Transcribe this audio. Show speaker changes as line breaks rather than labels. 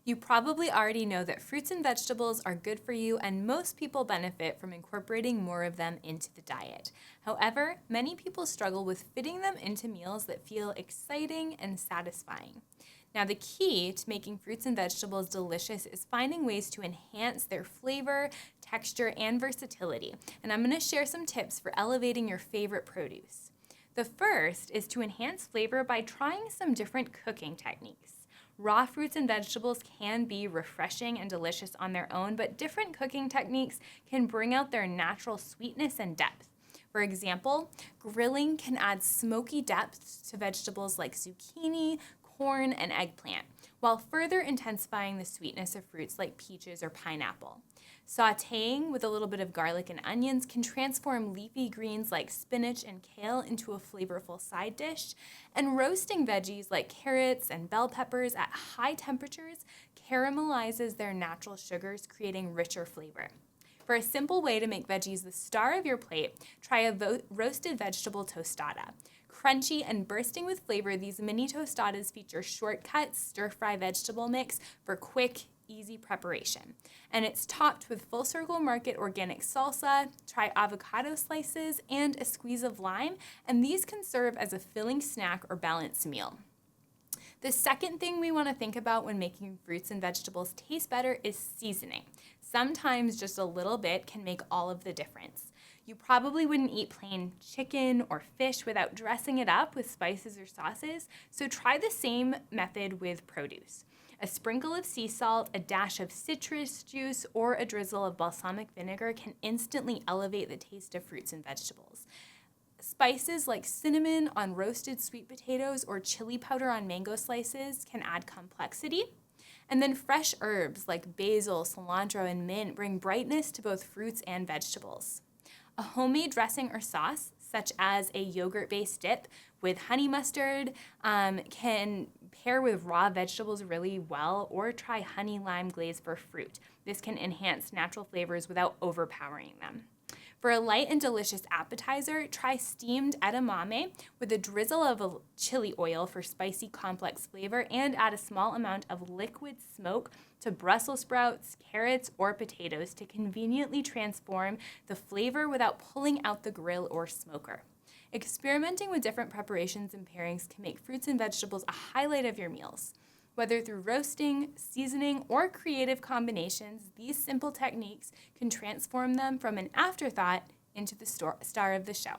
You probably already know that fruits and vegetables are good for you, and most people benefit from incorporating more of them into the diet. However, many people struggle with fitting them into meals that feel exciting and satisfying. Now, the key to making fruits and vegetables delicious is finding ways to enhance their flavor, texture, and versatility. And I'm going to share some tips for elevating your favorite produce. The first is to enhance flavor by trying some different cooking techniques. Raw fruits and vegetables can be refreshing and delicious on their own, but different cooking techniques can bring out their natural sweetness and depth. For example, grilling can add smoky depth to vegetables like zucchini, corn, and eggplant, while further intensifying the sweetness of fruits like peaches or pineapple. Sautéing with a little bit of garlic and onions can transform leafy greens like spinach and kale into a flavorful side dish, and roasting veggies like carrots and bell peppers at high temperatures caramelizes their natural sugars, creating richer flavor. For a simple way to make veggies the star of your plate, try a roasted vegetable tostada. Crunchy and bursting with flavor, these mini tostadas feature shortcut stir-fry vegetable mix for quick, easy preparation. And it's topped with Full Circle Market organic salsa, try avocado slices, and a squeeze of lime, and these can serve as a filling snack or balanced meal. The second thing we want to think about when making fruits and vegetables taste better is seasoning. Sometimes just a little bit can make all of the difference. You probably wouldn't eat plain chicken or fish without dressing it up with spices or sauces, so try the same method with produce. A sprinkle of sea salt, a dash of citrus juice, or a drizzle of balsamic vinegar can instantly elevate the taste of fruits and vegetables. Spices like cinnamon on roasted sweet potatoes or chili powder on mango slices can add complexity. And then fresh herbs like basil, cilantro, and mint bring brightness to both fruits and vegetables. A homemade dressing or sauce, such as a yogurt-based dip with honey mustard, can pair with raw vegetables really well, or try honey lime glaze for fruit. This can enhance natural flavors without overpowering them. For a light and delicious appetizer, try steamed edamame with a drizzle of a chili oil for spicy, complex flavor, and add a small amount of liquid smoke to Brussels sprouts, carrots, or potatoes to conveniently transform the flavor without pulling out the grill or smoker. Experimenting with different preparations and pairings can make fruits and vegetables a highlight of your meals. Whether through roasting, seasoning, or creative combinations, these simple techniques can transform them from an afterthought into the star of the show.